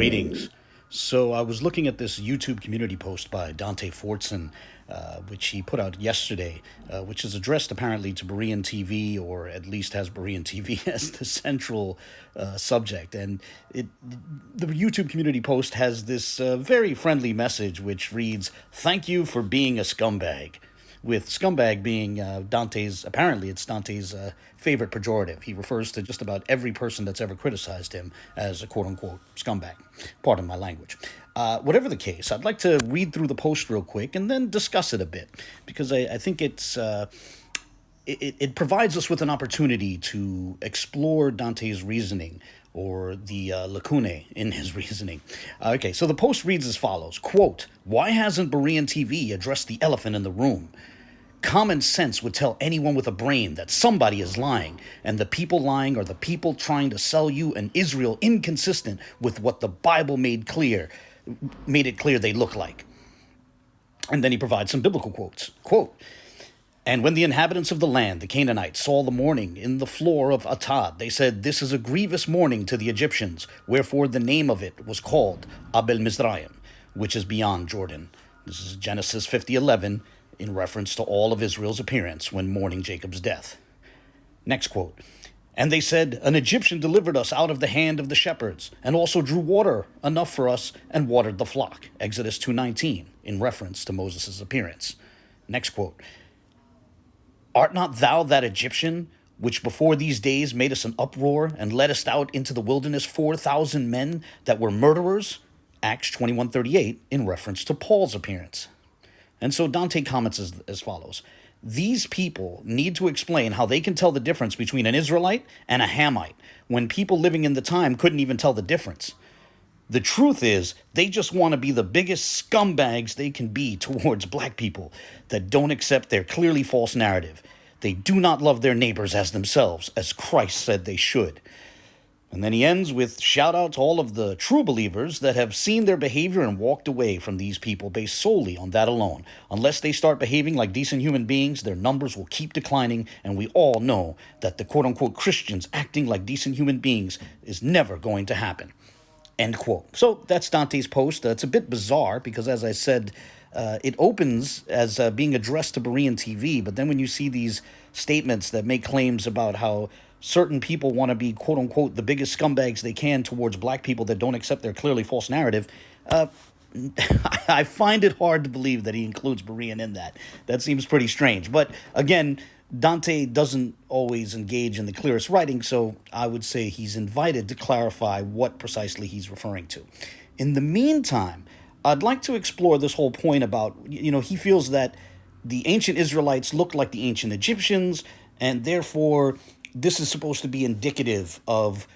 Greetings. So I was looking at this YouTube community post by Dante Fortson, which he put out yesterday, which is addressed apparently to Berean TV, or at least has Berean TV as the central subject. And the YouTube community post has this very friendly message which reads, "Thank you for being a scumbag." With scumbag being apparently it's Dante's favorite pejorative. He refers to just about every person that's ever criticized him as a quote-unquote scumbag. Pardon my language. Whatever the case, I'd like to read through the post real quick and then discuss it a bit, because I think it provides us with an opportunity to explore Dante's reasoning, or the lacunae in his reasoning. Okay, so the post reads as follows, quote, "Why hasn't Berean TV addressed the elephant in the room? Common sense would tell anyone with a brain that somebody is lying, and the people lying are the people trying to sell you an Israel inconsistent with what the Bible made it clear they look like." And then he provides some biblical quotes. Quote, "And when the inhabitants of the land, the Canaanites, saw the mourning in the floor of Atad, they said, 'This is a grievous mourning to the Egyptians, wherefore the name of it was called Abel Mizraim, which is beyond Jordan.'" This is Genesis 50:11, in reference to all of Israel's appearance when mourning Jacob's death. Next quote, "And they said, 'An Egyptian delivered us out of the hand of the shepherds, and also drew water enough for us, and watered the flock.' Exodus 2:19, in reference to Moses' appearance." Next quote, "Art not thou that Egyptian, which before these days made us an uproar, and led us out into the wilderness 4,000 men that were murderers?" Acts 21:38, in reference to Paul's appearance. And so Dante comments as follows, "These people need to explain how they can tell the difference between an Israelite and a Hamite, when people living in the time couldn't even tell the difference. The truth is, they just want to be the biggest scumbags they can be towards black people that don't accept their clearly false narrative. They do not love their neighbors as themselves, as Christ said they should." And then he ends with, "Shout out to all of the true believers that have seen their behavior and walked away from these people based solely on that alone. Unless they start behaving like decent human beings, their numbers will keep declining, and we all know that the quote-unquote Christians acting like decent human beings is never going to happen." End quote. So that's Dante's post. It's a bit bizarre because, as I said, it opens as being addressed to Berean TV, but then when you see these statements that make claims about how certain people want to be, quote-unquote, the biggest scumbags they can towards black people that don't accept their clearly false narrative, I find it hard to believe that he includes Berean in that. That seems pretty strange. But again, Dante doesn't always engage in the clearest writing, so I would say he's invited to clarify what precisely he's referring to. In the meantime, I'd like to explore this whole point about, he feels that the ancient Israelites look like the ancient Egyptians, and therefore this is supposed to be indicative of,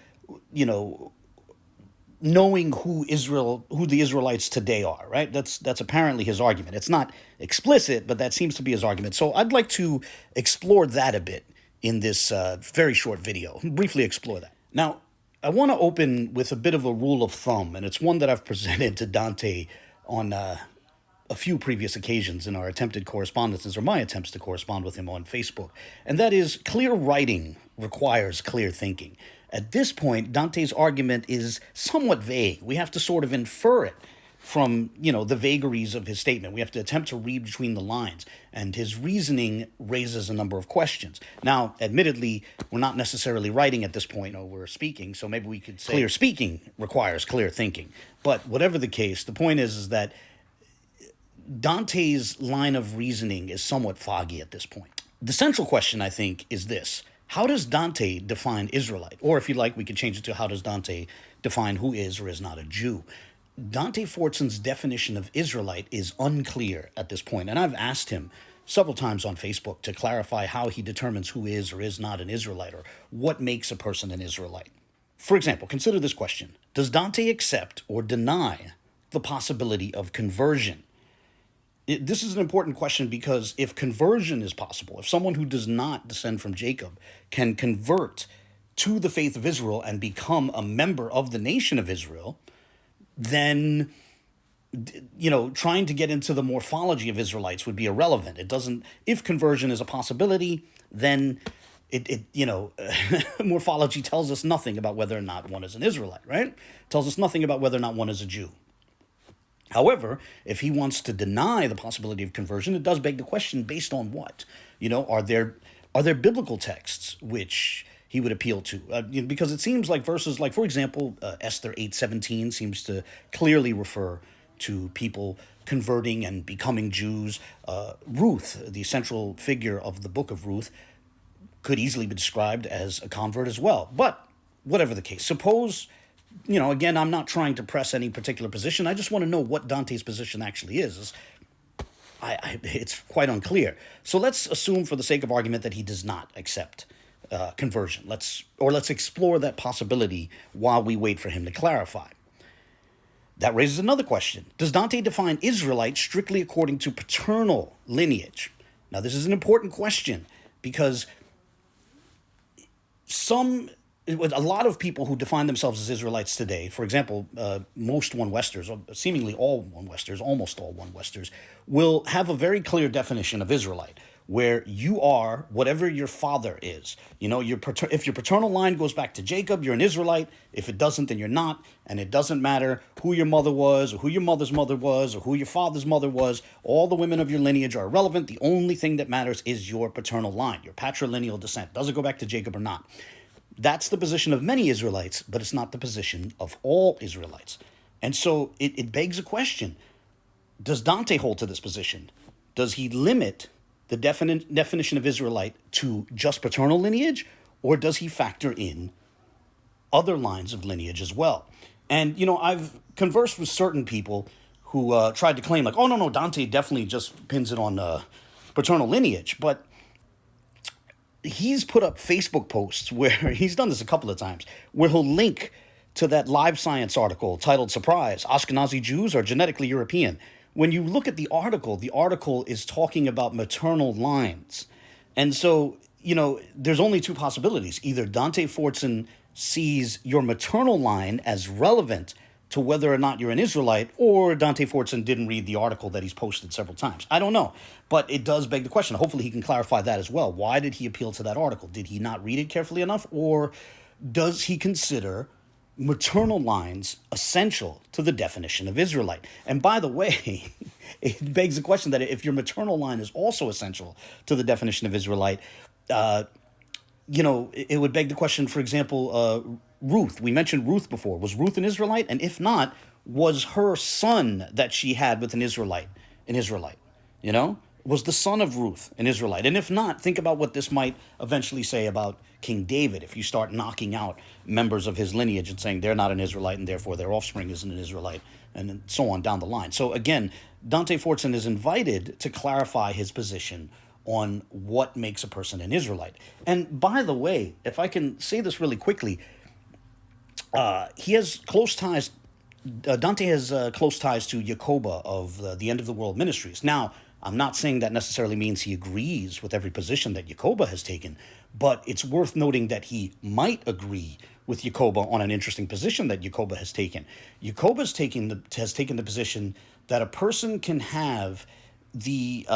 knowing who the Israelites today are, right? That's apparently his argument. It's not explicit, but that seems to be his argument. So I'd like to explore that a bit in this very short video, briefly explore that. Now, I want to open with a bit of a rule of thumb, and it's one that I've presented to Dante on a few previous occasions in our attempted correspondences, or my attempts to correspond with him on Facebook, and that is, clear writing requires clear thinking. At this point, Dante's argument is somewhat vague. We have to sort of infer it from, the vagaries of his statement. We have to attempt to read between the lines, and his reasoning raises a number of questions. Now, admittedly, we're not necessarily writing at this point, or we're speaking, so maybe we could say clear speaking requires clear thinking. But whatever the case, the point is that Dante's line of reasoning is somewhat foggy at this point. The central question, I think, is this. How does Dante define Israelite? Or if you like, we could change it to, how does Dante define who is or is not a Jew? Dante Fortson's definition of Israelite is unclear at this point, and I've asked him several times on Facebook to clarify how he determines who is or is not an Israelite, or what makes a person an Israelite. For example, consider this question. Does Dante accept or deny the possibility of conversion? This is an important question because if conversion is possible, if someone who does not descend from Jacob can convert to the faith of Israel and become a member of the nation of Israel, then, trying to get into the morphology of Israelites would be irrelevant. If conversion is a possibility, then morphology tells us nothing about whether or not one is an Israelite, right? It tells us nothing about whether or not one is a Jew. However, if he wants to deny the possibility of conversion, it does beg the question: based on what? Are there biblical texts which he would appeal to? Because it seems like verses like, for example, Esther 8:17 seems to clearly refer to people converting and becoming Jews. Ruth, the central figure of the book of Ruth, could easily be described as a convert as well. But whatever the case, suppose, again, I'm not trying to press any particular position. I just want to know what Dante's position actually is. It's quite unclear. So let's assume, for the sake of argument, that he does not accept conversion. Let's explore that possibility while we wait for him to clarify. That raises another question. Does Dante define Israelite strictly according to paternal lineage? Now, this is an important question because a lot of people who define themselves as Israelites today, for example, most one-Westers, or seemingly all one-Westers, almost all one-Westers, will have a very clear definition of Israelite, where you are whatever your father is. If your paternal line goes back to Jacob, you're an Israelite. If it doesn't, then you're not. And it doesn't matter who your mother was, or who your mother's mother was, or who your father's mother was. All the women of your lineage are irrelevant. The only thing that matters is your paternal line, your patrilineal descent. Does it go back to Jacob or not? That's the position of many Israelites, but it's not the position of all Israelites. And so it begs a question. Does Dante hold to this position? Does he limit the definition of Israelite to just paternal lineage, or does he factor in other lines of lineage as well? And, I've conversed with certain people who tried to claim like, oh, no, Dante definitely just pins it on paternal lineage. But he's put up Facebook posts where he's done this a couple of times, where he'll link to that Live Science article titled "Surprise, Ashkenazi Jews are genetically European." When you look at the article is talking about maternal lines. And so, there's only two possibilities. Either Dante Fortson sees your maternal line as relevant to whether or not you're an Israelite, or Dante Fortson didn't read the article that he's posted several times. I don't know. But it does beg the question. Hopefully he can clarify that as well. Why did he appeal to that article? Did he not read it carefully enough? Or does he consider maternal lines essential to the definition of Israelite? And by the way, it begs the question that if your maternal line is also essential to the definition of Israelite, it would beg the question, for example, Ruth. We mentioned Ruth before. Was Ruth an Israelite? And if not, was her son that she had with an Israelite? Was the son of Ruth an Israelite? And if not, think about what this might eventually say about King David if you start knocking out members of his lineage and saying they're not an Israelite and therefore their offspring isn't an Israelite, and so on down the line. So again, Dante Fortson is invited to clarify his position on what makes a person an Israelite. And by the way, if I can say this really quickly, he has close ties. Dante has close ties to Jacoba of the End of the World Ministries. Now, I'm not saying that necessarily means he agrees with every position that Jacoba has taken, but it's worth noting that he might agree with Jacoba on an interesting position that Jacoba has taken. Jacoba has taken the position that a person can have the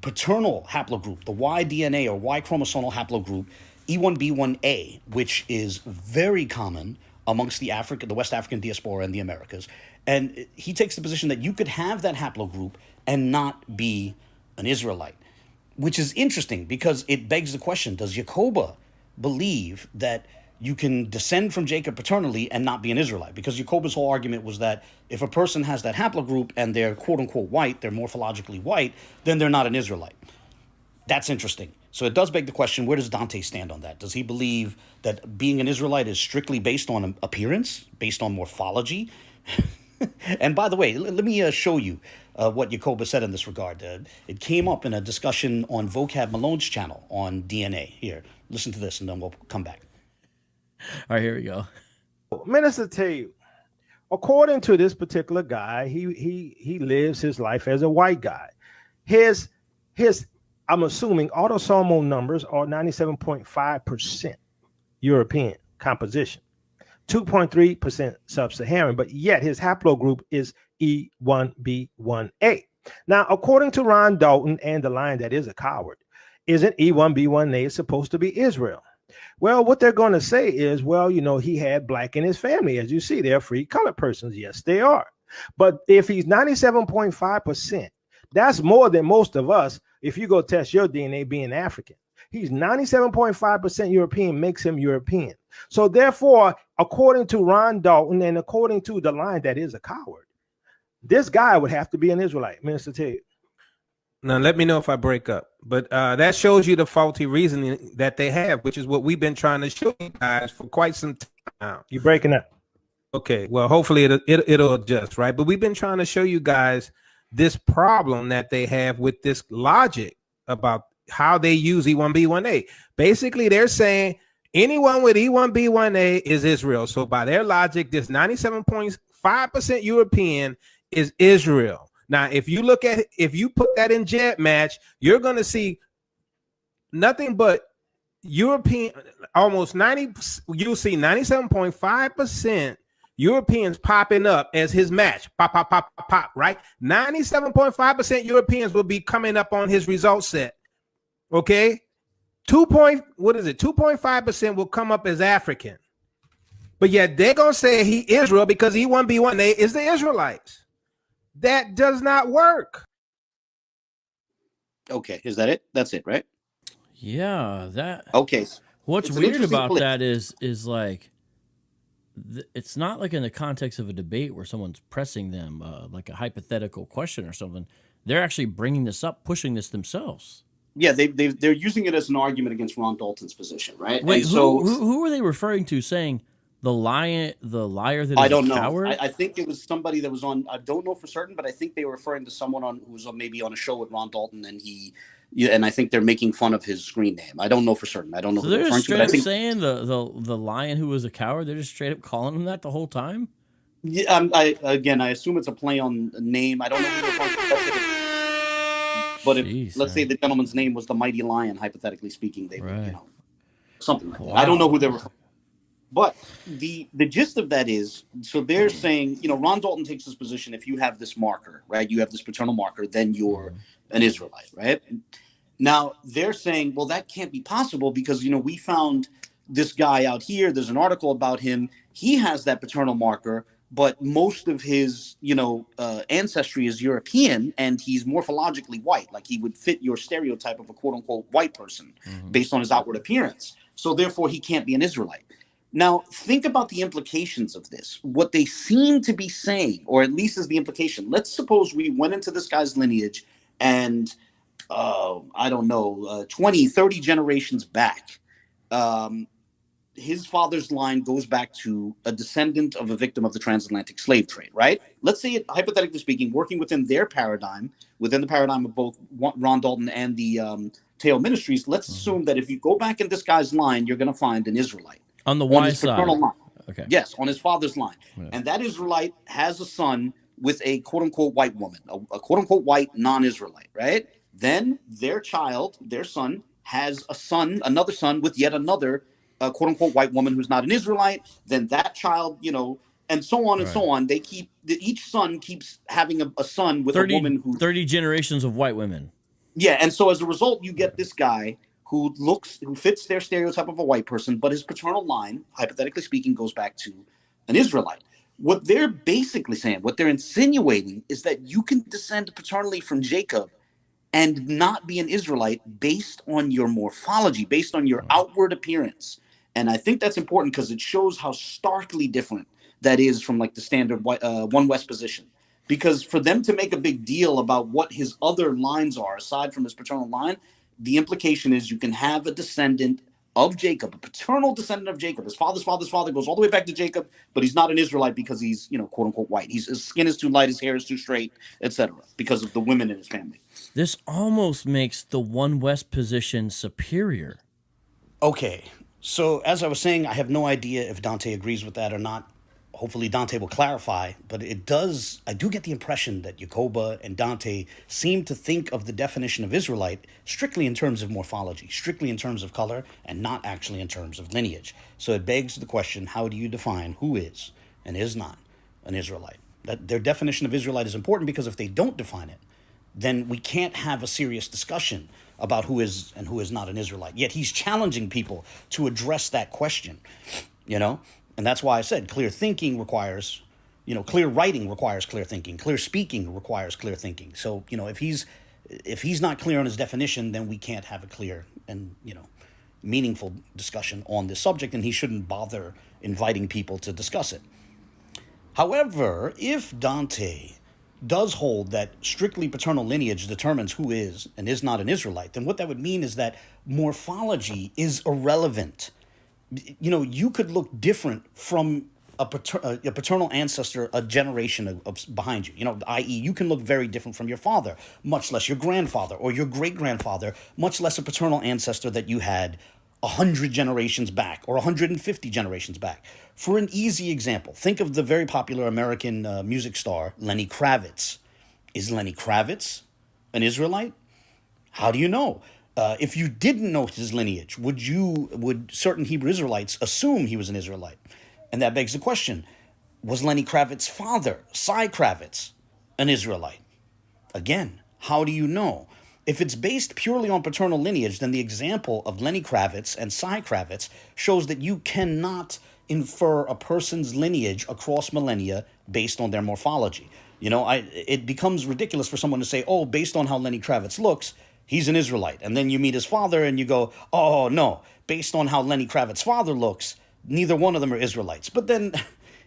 paternal haplogroup, the Y DNA or Y chromosomal haplogroup, E1B1A, which is very common amongst the West African diaspora and the Americas. And he takes the position that you could have that haplogroup and not be an Israelite, which is interesting because it begs the question, does Jacoba believe that you can descend from Jacob paternally and not be an Israelite? Because Jacoba's whole argument was that if a person has that haplogroup and they're quote-unquote white, they're morphologically white, then they're not an Israelite. That's interesting. So it does beg the question, where does Dante stand on that? Does he believe that being an Israelite is strictly based on appearance, based on morphology? And by the way, let me show you what Jacoba said in this regard. It came up in a discussion on Vocab Malone's channel on DNA. Here, listen to this, and then we'll come back. All right, here we go. Minister, tell you, according to this particular guy, he lives his life as a white guy. His I'm assuming autosomal numbers are 97.5% European composition, 2.3% sub-Saharan, but yet his haplogroup is E1B1A. Now, according to Ron Dalton and the line that is a coward, isn't E1B1A supposed to be Israel? Well, what they're going to say is, well, he had black in his family. As you see, they're free colored persons. Yes, they are. But if he's 97.5%, that's more than most of us. If you go test your DNA being African, he's 97.5% European, makes him European. So therefore, according to Ron Dalton and according to the line that is a coward, this guy would have to be an Israelite, Minister Tate. Now, let me know if I break up. But that shows you the faulty reasoning that they have, which is what we've been trying to show you guys for quite some time now. You're breaking up. Okay, well, hopefully it'll adjust, right? But we've been trying to show you guys this problem that they have with this logic about how they use E1B1A. Basically, they're saying anyone with E1B1A is Israel. So by their logic, this 97.5% European is Israel. Now, if you put that in jet match, you're going to see nothing but European, almost 90, you'll see 97.5% Europeans popping up as his match. Pop, pop, pop, pop, pop, right? 97.5% Europeans will be coming up on his result set. Okay? 2.5% will come up as African. But yet they're going to say he Israel because E1B1A is the Israelites. That does not work. Okay, is that it? That's it, right? Yeah, that. Okay. What's weird about that is like, it's not like in the context of a debate where someone's pressing them, like a hypothetical question or something. They're actually bringing this up, pushing this themselves. Yeah, they're using it as an argument against Ron Dalton's position, right? Wait, and so who are they referring to saying the liar that is I don't know. coward? I think it was somebody that was on. I don't know for certain, but I think they were referring to someone who was maybe on a show with Ron Dalton, and I think they're making fun of his screen name. I don't know for certain. I don't know. So who they're just straight up saying the lion who was a coward. They're just straight up calling him that the whole time. Yeah, I assume it's a play on a name. I don't know who they're referring to. But let's say the gentleman's name was the Mighty Lion, hypothetically speaking, they would, something like that. I don't know who they were. But the gist of that is, so they're saying, Ron Dalton takes this position. If you have this marker, right, you have this paternal marker, then you're an Israelite, right? Now they're saying, well, that can't be possible because, we found this guy out here. There's an article about him. He has that paternal marker, but most of his, ancestry is European, and he's morphologically white. Like he would fit your stereotype of a quote unquote white person based on his outward appearance. So therefore, he can't be an Israelite. Now, think about the implications of this. What they seem to be saying, or at least is the implication. Let's suppose we went into this guy's lineage and, 20, 30 generations back, his father's line goes back to a descendant of a victim of the transatlantic slave trade, right? Let's say, hypothetically speaking, working within their paradigm, within the paradigm of both Ron Dalton and the Teo Ministries, let's assume that if you go back in this guy's line, you're going to find an Israelite. On the Y side. Line. Okay. Yes, on his father's line. Yeah. And that Israelite has a son with a quote-unquote white woman, a quote-unquote white non-Israelite, right? Then their son, has another son with yet another quote-unquote white woman who's not an Israelite. Then that child, and so on and so on. They each son keeps having a son with 30, a woman who 30 generations of white women. Yeah, and so as a result, you get this guy who fits their stereotype of a white person, but his paternal line, hypothetically speaking, goes back to an Israelite. What they're basically saying, what they're insinuating, is that you can descend paternally from Jacob and not be an Israelite based on your morphology, based on your outward appearance. And I think that's important because it shows how starkly different that is from like the standard One West position. Because for them to make a big deal about what his other lines are, aside from his paternal line, the implication is you can have a descendant of Jacob, a paternal descendant of Jacob. His father's father goes all the way back to Jacob, but he's not an Israelite because he's, quote unquote white. His skin is too light, his hair is too straight, etc., because of the women in his family. This almost makes the One West position superior. Okay, so as I was saying, I have no idea if Dante agrees with that or not. Hopefully Dante will clarify, but I do get the impression that Yacoba and Dante seem to think of the definition of Israelite strictly in terms of morphology, strictly in terms of color, and not actually in terms of lineage. So it begs the question, how do you define who is and is not an Israelite? That their definition of Israelite is important because if they don't define it, then we can't have a serious discussion about who is and who is not an Israelite. Yet he's challenging people to address that question, you know? And that's why I said clear thinking requires, you know, clear writing requires clear thinking. Clear speaking requires clear thinking. So, you know, if he's not clear on his definition, then we can't have a clear and, you know, meaningful discussion on this subject, and he shouldn't bother inviting people to discuss it. However, if Dante does hold that strictly paternal lineage determines who is and is not an Israelite, then what that would mean is that morphology is irrelevant. You know, you could look different from a paternal ancestor a generation of behind you, you know, i.e. you can look very different from your father, much less your grandfather or your great-grandfather, much less a paternal ancestor that you had 100 generations back or 150 generations back. For an easy example, think of the very popular American music star Lenny Kravitz. Is Lenny Kravitz an Israelite? How do you know? If you didn't know his lineage, would certain Hebrew Israelites assume he was an Israelite? And that begs the question, was Lenny Kravitz's father, Cy Kravitz, an Israelite? Again, how do you know? If it's based purely on paternal lineage, then the example of Lenny Kravitz and Cy Kravitz shows that you cannot infer a person's lineage across millennia based on their morphology. You know, it becomes ridiculous for someone to say, oh, based on how Lenny Kravitz looks, he's an Israelite. And then you meet his father and you go, oh, no, based on how Lenny Kravitz's father looks, neither one of them are Israelites. But then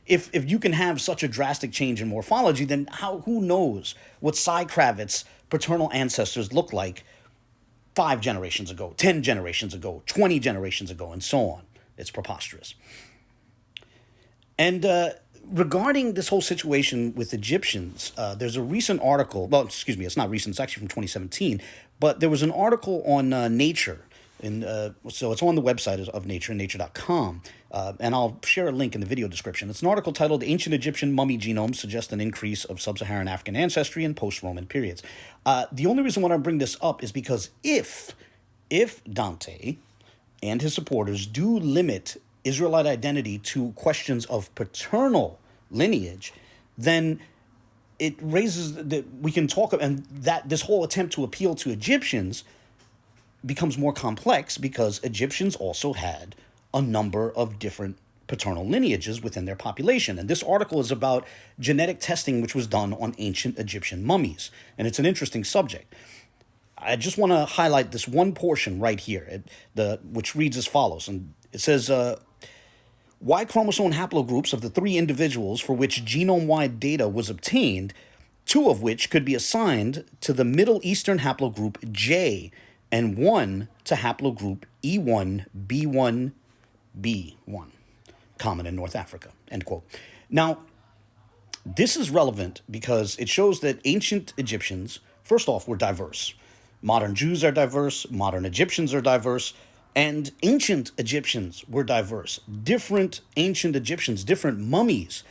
if you can have such a drastic change in morphology, then who knows what Cy Kravitz's paternal ancestors look like 5 generations ago, 10 generations ago, 20 generations ago, and so on. It's preposterous. And regarding this whole situation with Egyptians, there's a recent article, well, excuse me, it's not recent, it's actually from 2017, but there was an article on Nature. So it's on the website of Nature, nature.com, and I'll share a link in the video description. It's an article titled Ancient Egyptian Mummy Genomes Suggest an Increase of Sub-Saharan African Ancestry in Post-Roman Periods. The only reason why I bring this up is because if Dante and his supporters do limit Israelite identity to questions of paternal lineage, then it raises that we can talk, and that this whole attempt to appeal to Egyptians becomes more complex because Egyptians also had a number of different paternal lineages within their population. And this article is about genetic testing which was done on ancient Egyptian mummies. And it's an interesting subject. I just want to highlight this one portion right here, which reads as follows. And it says, Y chromosome haplogroups of the 3 individuals for which genome-wide data was obtained, 2 of which could be assigned to the Middle Eastern haplogroup J, and 1 to haplogroup E1B1B1, common in North Africa, end quote. Now, this is relevant because it shows that ancient Egyptians, first off, were diverse. Modern Jews are diverse, modern Egyptians are diverse, and ancient Egyptians were diverse. Different ancient Egyptians, different mummies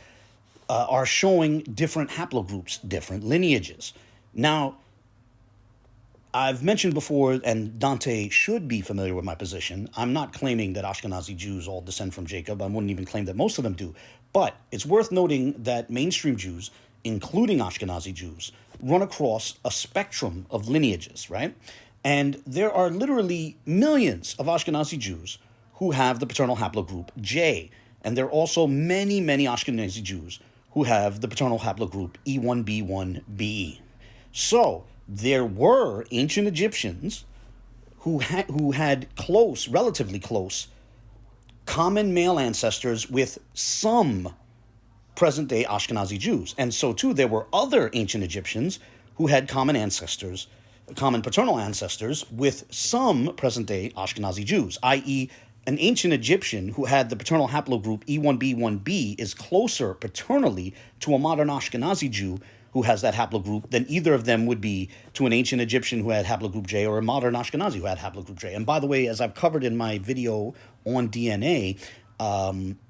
are showing different haplogroups, different lineages. Now, I've mentioned before, and Dante should be familiar with my position, I'm not claiming that Ashkenazi Jews all descend from Jacob. I wouldn't even claim that most of them do. But it's worth noting that mainstream Jews, including Ashkenazi Jews, run across a spectrum of lineages, right? And there are literally millions of Ashkenazi Jews who have the paternal haplogroup J. And there are also many, many Ashkenazi Jews who have the paternal haplogroup E1B1B. So there were ancient Egyptians who had close, relatively close, common male ancestors with some present-day Ashkenazi Jews. And so, too, there were other ancient Egyptians who had common ancestors, common paternal ancestors with some present-day Ashkenazi Jews, i.e., an ancient Egyptian who had the paternal haplogroup E1B1B is closer paternally to a modern Ashkenazi Jew who has that haplogroup than either of them would be to an ancient Egyptian who had haplogroup J or a modern Ashkenazi who had haplogroup J. And by the way, as I've covered in my video on DNA,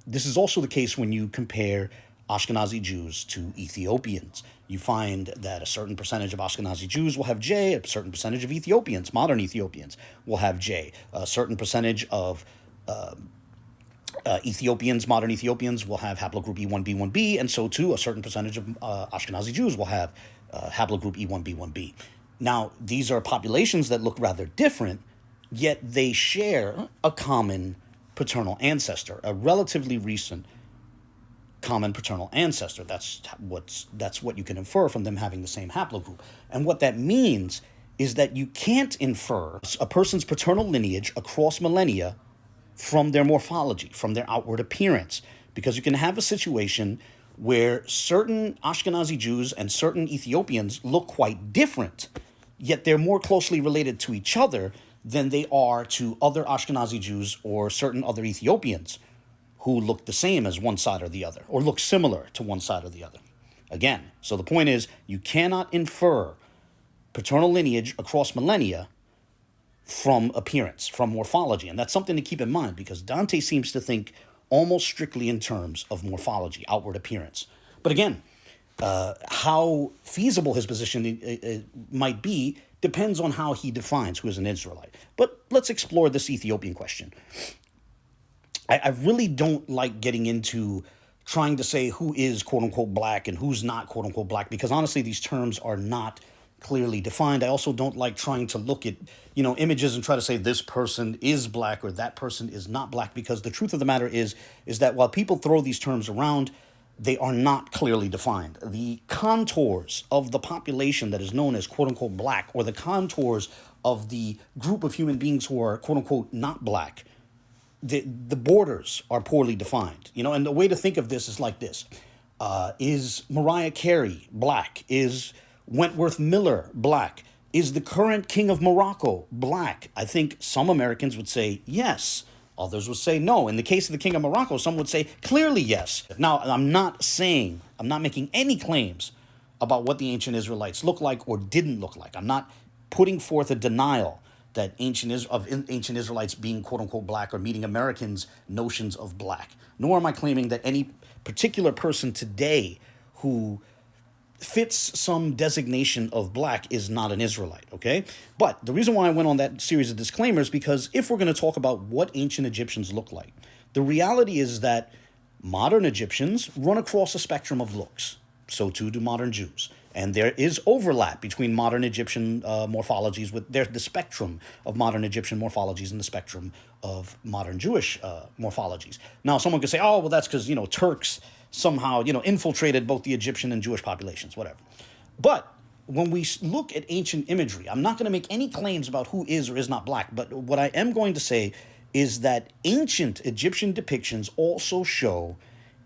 this is also the case when you compare Ashkenazi Jews to Ethiopians. You find that a certain percentage of Ashkenazi Jews will have J, a certain percentage of Ethiopians, modern Ethiopians, will have J. A certain percentage of Ethiopians, modern Ethiopians, will have haplogroup E1B1B, and so too a certain percentage of Ashkenazi Jews will have haplogroup E1B1B. Now, these are populations that look rather different, yet they share a common paternal ancestor, a relatively recent common paternal ancestor. That's what you can infer from them having the same haplogroup. And what that means is that you can't infer a person's paternal lineage across millennia from their morphology, from their outward appearance, because you can have a situation where certain Ashkenazi Jews and certain Ethiopians look quite different, yet they're more closely related to each other than they are to other Ashkenazi Jews or certain other Ethiopians who look the same as one side or the other, or look similar to one side or the other. Again, so the point is, you cannot infer paternal lineage across millennia from appearance, from morphology. And that's something to keep in mind, because Dante seems to think almost strictly in terms of morphology, outward appearance. But again, how feasible his position might be depends on how he defines who is an Israelite. But let's explore this Ethiopian question. I really don't like getting into trying to say who is quote-unquote black and who's not quote-unquote black, because honestly, these terms are not clearly defined. I also don't like trying to look at, images and try to say this person is black or that person is not black, because the truth of the matter is that while people throw these terms around, they are not clearly defined. The contours of the population that is known as quote-unquote black, or the contours of the group of human beings who are quote-unquote not black, the borders are poorly defined. And the way to think of this is like this. Is Mariah Carey black? Is Wentworth Miller black? Is the current king of Morocco black? I think some Americans would say yes. Others would say no. In the case of the king of Morocco, some would say clearly yes. Now, I'm not making any claims about what the ancient Israelites look like or didn't look like. I'm not putting forth a denial that ancient Israelites being quote-unquote black or meeting Americans' notions of black. Nor am I claiming that any particular person today who fits some designation of black is not an Israelite, okay? But the reason why I went on that series of disclaimers, because if we're going to talk about what ancient Egyptians look like, the reality is that modern Egyptians run across a spectrum of looks. So too do modern Jews. And there is overlap between modern Egyptian morphologies. There's the spectrum of modern Egyptian morphologies and the spectrum of modern Jewish morphologies. Now, someone could say, oh, well, that's because, Turks somehow, infiltrated both the Egyptian and Jewish populations, whatever. But when we look at ancient imagery, I'm not going to make any claims about who is or is not black. But what I am going to say is that ancient Egyptian depictions also show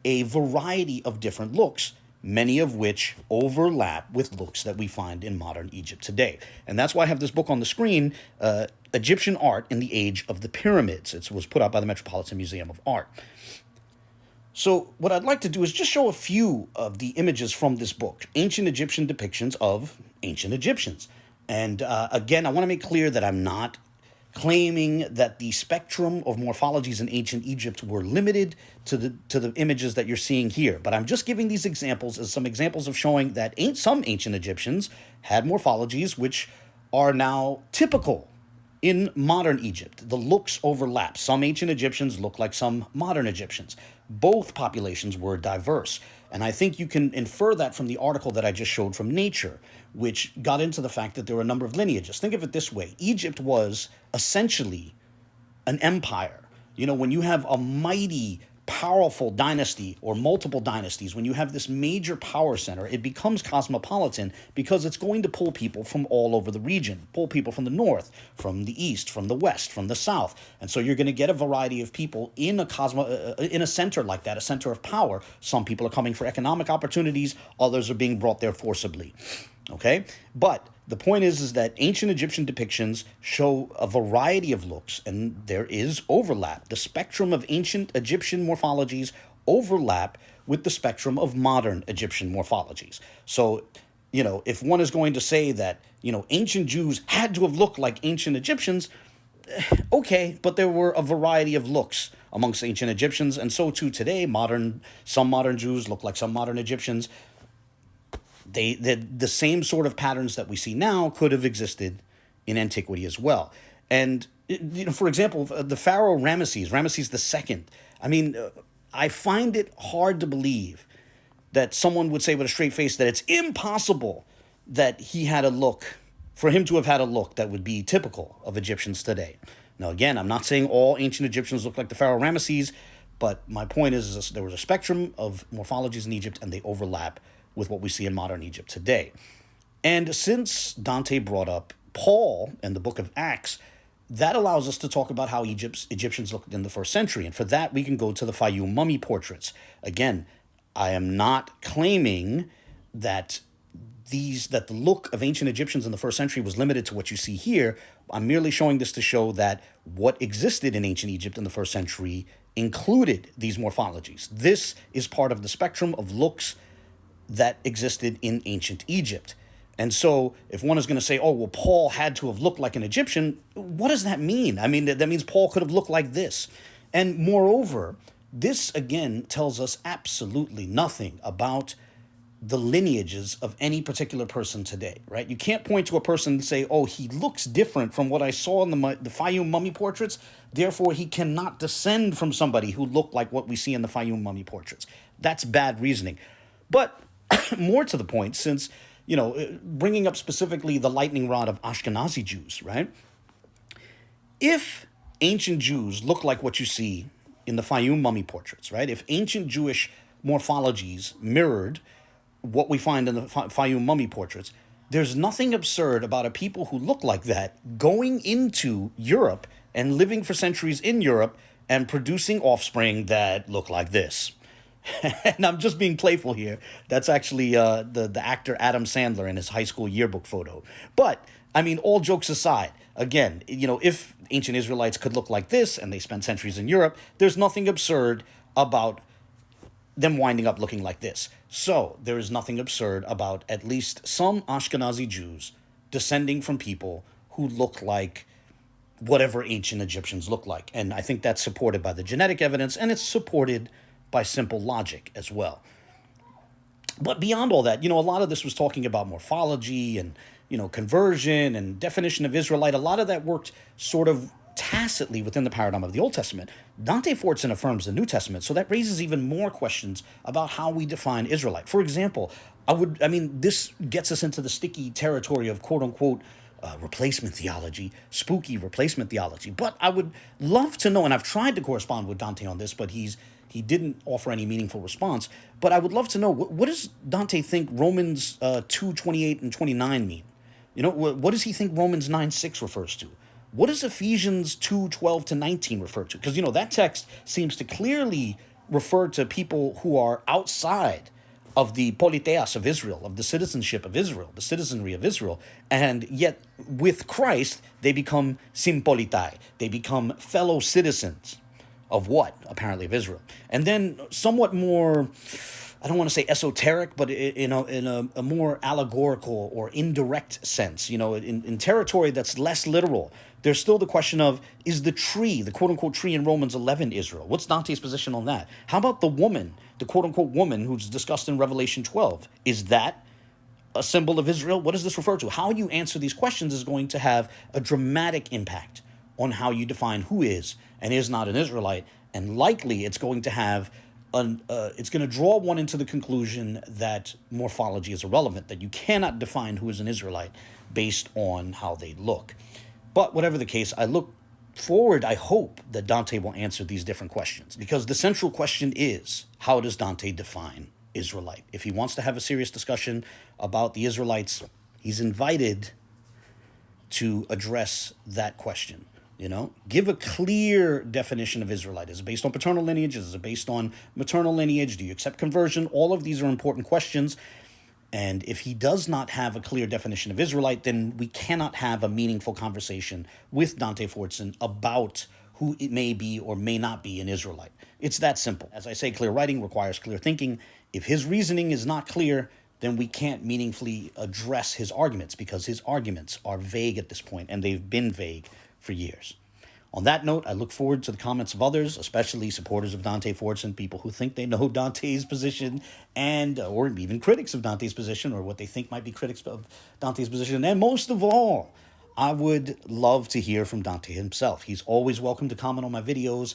a variety of different looks, many of which overlap with looks that we find in modern Egypt today. And that's why I have this book on the screen, Egyptian Art in the Age of the Pyramids. It was put out by the Metropolitan Museum of Art. So what I'd like to do is just show a few of the images from this book, Ancient Egyptian Depictions of Ancient Egyptians. And again, I want to make clear that I'm not claiming that the spectrum of morphologies in ancient Egypt were limited to the images that you're seeing here. But I'm just giving these examples as some examples of showing that some ancient Egyptians had morphologies which are now typical in modern Egypt. The looks overlap. Some ancient Egyptians look like some modern Egyptians. Both populations were diverse. And I think you can infer that from the article that I just showed from Nature, which got into the fact that there were a number of lineages. Think of it this way. Egypt was essentially an empire. When you have a mighty, powerful dynasty or multiple dynasties, when you have this major power center, it becomes cosmopolitan because it's going to pull people from all over the region, pull people from the north, from the east, from the west, from the south. And so you're going to get a variety of people in a center like that, a center of power. Some people are coming for economic opportunities, others are being brought there forcibly. Okay? But the point is that ancient Egyptian depictions show a variety of looks, and there is overlap. The spectrum of ancient Egyptian morphologies overlap with the spectrum of modern Egyptian morphologies. So, if one is going to say that, ancient Jews had to have looked like ancient Egyptians, okay, but there were a variety of looks amongst ancient Egyptians, and so too today, some modern Jews look like some modern Egyptians. The same sort of patterns that we see now could have existed in antiquity as well. And, for example, the pharaoh Ramesses II, I find it hard to believe that someone would say with a straight face that it's impossible that he had a look for him to have had a look that would be typical of Egyptians today. Now, again, I'm not saying all ancient Egyptians look like the Pharaoh Ramesses, but my point is there was a spectrum of morphologies in Egypt, and they overlap with what we see in modern Egypt today. And since Dante brought up Paul and the book of Acts, that allows us to talk about how Egyptians looked in the first century. And for that, we can go to the Fayum mummy portraits. Again, I am not claiming that the look of ancient Egyptians in the first century was limited to what you see here. I'm merely showing this to show that what existed in ancient Egypt in the first century included these morphologies. This is part of the spectrum of looks that existed in ancient Egypt. And so if one is going to say, oh, well, Paul had to have looked like an Egyptian, what does that mean? I mean, that means Paul could have looked like this. And moreover, this again tells us absolutely nothing about the lineages of any particular person today, right? You can't point to a person and say, oh, he looks different from what I saw in the Fayum mummy portraits, therefore he cannot descend from somebody who looked like what we see in the Fayum mummy portraits. That's bad reasoning. But more to the point, since, bringing up specifically the lightning rod of Ashkenazi Jews, right? If ancient Jews look like what you see in the Fayum mummy portraits, right? If ancient Jewish morphologies mirrored what we find in the Fayum mummy portraits, there's nothing absurd about a people who look like that going into Europe and living for centuries in Europe and producing offspring that look like this. And I'm just being playful here. That's actually the actor Adam Sandler in his high school yearbook photo. But, I mean, all jokes aside, again, if ancient Israelites could look like this and they spent centuries in Europe, there's nothing absurd about them winding up looking like this. So there is nothing absurd about at least some Ashkenazi Jews descending from people who look like whatever ancient Egyptians look like. And I think that's supported by the genetic evidence, and it's supported by simple logic as well. But beyond all that, a lot of this was talking about morphology and, conversion and definition of Israelite. A lot of that worked sort of tacitly within the paradigm of the Old Testament. Dante Fortson affirms the New Testament, so that raises even more questions about how we define Israelite. For example, this gets us into the sticky territory of quote-unquote replacement theology, spooky replacement theology. But I would love to know, and I've tried to correspond with Dante on this, but he didn't offer any meaningful response. But I would love to know, what does Dante think Romans 2:28 and 29 mean? What does he think Romans 9:6 refers to? What does Ephesians 2:12 to 19 refer to? Because, that text seems to clearly refer to people who are outside of the politeas of Israel, of the citizenship of Israel, the citizenry of Israel. And yet, with Christ, they become sympolitai. They become fellow citizens of what? Apparently of Israel. And then somewhat more, I don't want to say esoteric, but in a more allegorical or indirect sense, in territory that's less literal, there's still the question of, is the tree, the quote-unquote tree in Romans 11 Israel? What's Dante's position on that? How about the woman, the quote-unquote woman who's discussed in Revelation 12? Is that a symbol of Israel? What does this refer to? How you answer these questions is going to have a dramatic impact on how you define who is and is not an Israelite, and likely it's going to have it's going to draw one into the conclusion that morphology is irrelevant, that you cannot define who is an Israelite based on how they look. But whatever the case, I look forward, I hope that Dante will answer these different questions, because the central question is, how does Dante define Israelite? If he wants to have a serious discussion about the Israelites, he's invited to address that question. Give a clear definition of Israelite. Is it based on paternal lineage? Is it based on maternal lineage? Do you accept conversion? All of these are important questions. And if he does not have a clear definition of Israelite, then we cannot have a meaningful conversation with Dante Fortson about who it may be or may not be an Israelite. It's that simple. As I say, clear writing requires clear thinking. If his reasoning is not clear, then we can't meaningfully address his arguments, because his arguments are vague at this point, and they've been vague for years. On that note, I look forward to the comments of others, especially supporters of Dante Fortson, people who think they know Dante's position, and or even critics of Dante's position, or what they think might be critics of Dante's position. And most of all, I would love to hear from Dante himself. He's always welcome to comment on my videos.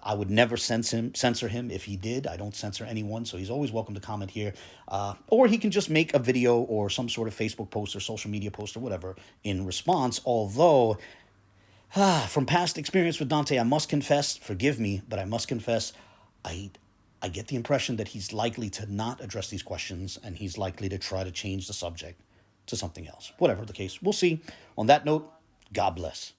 I would never censor him if he did. I don't censor anyone, so he's always welcome to comment here. Or he can just make a video or some sort of Facebook post or social media post or whatever in response. Although, from past experience with Dante, I must confess, forgive me, but I must confess, I get the impression that he's likely to not address these questions, and he's likely to try to change the subject to something else. Whatever the case, we'll see. On that note, God bless.